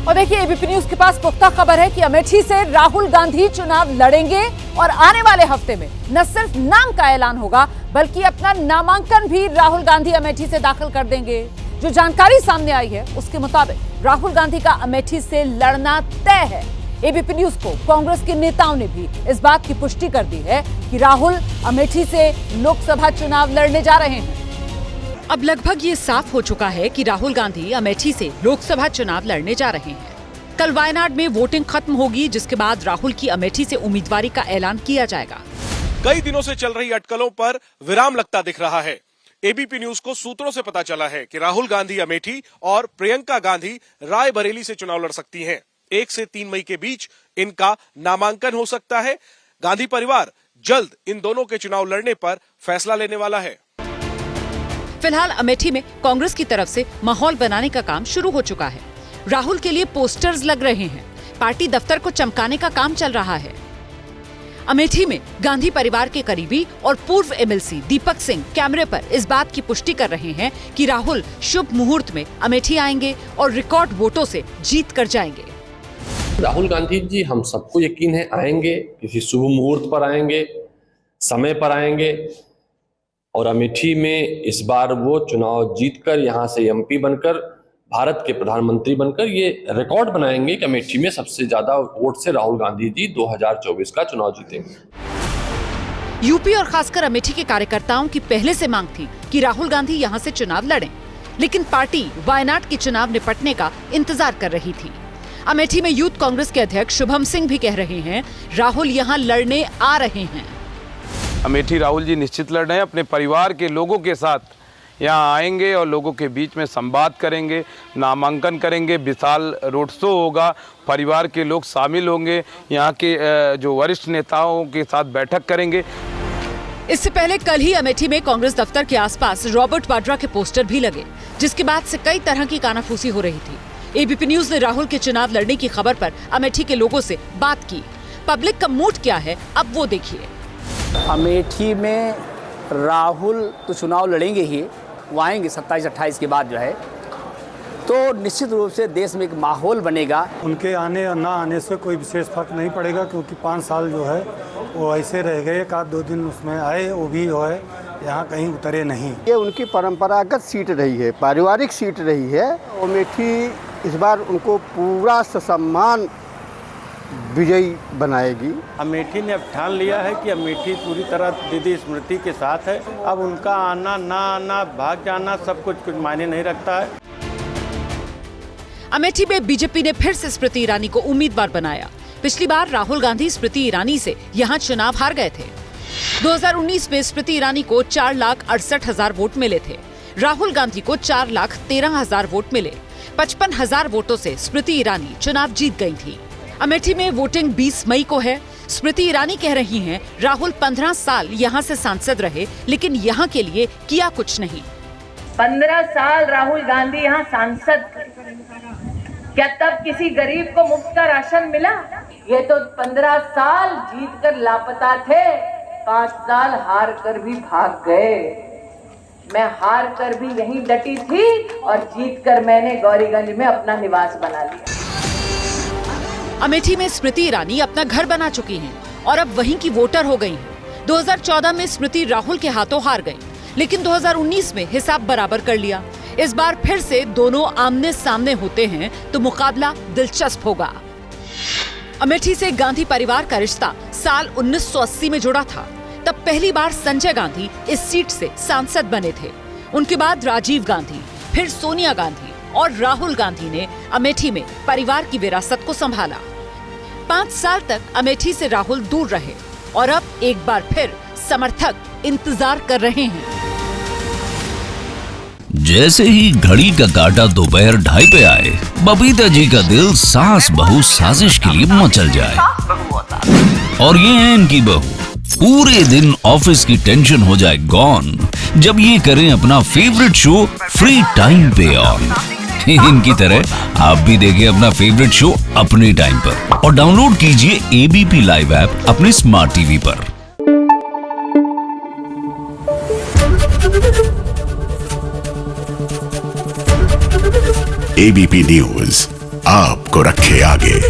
और देखिए ABP news के पास पुख्ता खबर है कि अमेठी से राहुल गांधी चुनाव लड़ेंगे और आने वाले हफ्ते में न सिर्फ नाम का ऐलान होगा बल्कि अपना नामांकन भी राहुल गांधी अमेठी से दाखिल कर देंगे। जो जानकारी सामने आई है उसके मुताबिक राहुल गांधी का अमेठी से लड़ना तय है। एबीपी न्यूज को कांग्रेस के नेताओं ने भी इस बात की पुष्टि कर दी है कि राहुल अमेठी से लोकसभा चुनाव लड़ने जा रहे हैं। अब लगभग ये साफ हो चुका है कि राहुल गांधी अमेठी से लोकसभा चुनाव लड़ने जा रहे हैं। कल वायनाड में वोटिंग खत्म होगी, जिसके बाद राहुल की अमेठी से उम्मीदवारी का ऐलान किया जाएगा। कई दिनों से चल रही अटकलों पर विराम लगता दिख रहा है। एबीपी न्यूज को सूत्रों से पता चला है कि राहुल गांधी अमेठी और प्रियंका गांधी रायबरेली से चुनाव लड़ सकती हैं। 1 से 3 मई के बीच इनका नामांकन हो सकता है। गांधी परिवार जल्द इन दोनों के चुनाव लड़ने पर फैसला लेने वाला है। फिलहाल अमेठी में कांग्रेस की तरफ से माहौल बनाने का काम शुरू हो चुका है। राहुल के लिए पोस्टर्स लग रहे हैं। पार्टी दफ्तर को चमकाने का काम चल रहा है। अमेठी में गांधी परिवार के करीबी और पूर्व एमएलसी दीपक सिंह कैमरे पर इस बात की पुष्टि कर रहे हैं कि राहुल शुभ मुहूर्त में अमेठी आएंगे और रिकॉर्ड वोटों से जीत कर जाएंगे। राहुल गांधी जी हम सबको यकीन है आएंगे, किसी शुभ मुहूर्त पर आएंगे, समय पर आएंगे और अमेठी में इस बार वो चुनाव जीतकर यहाँ से एमपी बनकर भारत के प्रधानमंत्री बनकर ये रिकॉर्ड बनाएंगे कि अमेठी में सबसे ज्यादा वोट से राहुल गांधी जी 2024 का चुनाव जीतेंगे। यूपी और खासकर अमेठी के कार्यकर्ताओं की पहले से मांग थी कि राहुल गांधी यहाँ से चुनाव लड़ें, लेकिन पार्टी वायनाड के चुनाव निपटने का इंतजार कर रही थी। अमेठी में यूथ कांग्रेस के अध्यक्ष शुभम सिंह भी कह रहे हैं राहुल यहाँ लड़ने आ रहे हैं। अमेठी राहुल जी निश्चित लड़ रहे हैं। अपने परिवार के लोगों के साथ यहाँ आएंगे और लोगों के बीच में संवाद करेंगे, नामांकन करेंगे, विशाल रोड शो होगा, परिवार के लोग शामिल होंगे, यहाँ के जो वरिष्ठ नेताओं के साथ बैठक करेंगे। इससे पहले कल ही अमेठी में कांग्रेस दफ्तर के आसपास रॉबर्ट वाड्रा के पोस्टर भी लगे, जिसके बाद से कई तरह की कानाफूसी हो रही थी। एबीपी न्यूज ने राहुल के चुनाव लड़ने की खबर पर अमेठी के लोगों से बात की। पब्लिक का मूड क्या है अब वो देखिए। अमेठी में राहुल तो चुनाव लड़ेंगे ही, वो आएंगे 27-28 के बाद जो है, तो निश्चित रूप से देश में एक माहौल बनेगा। उनके आने और ना आने से कोई विशेष फर्क नहीं पड़ेगा, क्योंकि 5 साल जो है वो ऐसे रह गए। 1-2 दिन उसमें आए, वो भी जो है यहाँ कहीं उतरे नहीं। ये उनकी परंपरागत सीट रही है, पारिवारिक सीट रही है। अमेठी इस बार उनको पूरा ससम्मान विजयी बनाएगी। अमेठी ने अब ठान लिया है कि अमेठी पूरी तरह दीदी स्मृति के साथ है। अब उनका आना ना आना, भाग जाना, सब कुछ मायने नहीं रखता है। अमेठी में बीजेपी ने फिर से स्मृति ईरानी को उम्मीदवार बनाया। पिछली बार राहुल गांधी स्मृति ईरानी से यहाँ चुनाव हार गए थे। 2019 में स्मृति ईरानी को 4,68,000 वोट मिले थे। राहुल गांधी को 4,13,000 वोट मिले। 55,000 वोटों से स्मृति ईरानी चुनाव जीत गई थी। अमेठी में वोटिंग 20 मई को है। स्मृति ईरानी कह रही हैं राहुल 15 साल यहाँ से सांसद रहे, लेकिन यहाँ के लिए किया कुछ नहीं। 15 साल राहुल गांधी यहाँ सांसद थे, क्या तब किसी गरीब को मुफ्त का राशन मिला? ये तो 15 साल जीत कर लापता थे, 5 साल हार कर भी भाग गए। मैं हार कर भी यहीं डटी थी और जीत कर मैंने गौरीगंज में अपना निवास बना लिया। अमेठी में स्मृति ईरानी अपना घर बना चुकी हैं और अब वहीं की वोटर हो गई हैं। 2014 में स्मृति राहुल के हाथों हार गई, लेकिन 2019 में हिसाब बराबर कर लिया। इस बार फिर से दोनों आमने सामने होते हैं तो मुकाबला दिलचस्प होगा। अमेठी से गांधी परिवार का रिश्ता साल 1980 में जुड़ा था। तब पहली बार संजय गांधी इस सीट से सांसद बने थे। उनके बाद राजीव गांधी, फिर सोनिया गांधी और राहुल गांधी ने अमेठी में परिवार की विरासत को संभाला। 5 साल तक अमेठी से राहुल दूर रहे और अब एक बार फिर समर्थक इंतजार कर रहे हैं। जैसे ही घड़ी का काटा दोपहर 2:30 पे आए, बबीता जी का दिल सास बहू साजिश के लिए मचल जाए। और ये है इनकी बहू, पूरे दिन ऑफिस की टेंशन हो जाए गॉन जब ये करें अपना फेवरेट शो फ्री टाइम पे ऑन। इनकी तरह आप भी देखिए अपना फेवरेट शो अपने टाइम पर और डाउनलोड कीजिए एबीपी लाइव ऐप अपने स्मार्ट टीवी पर। एबीपी न्यूज आपको रखे आगे।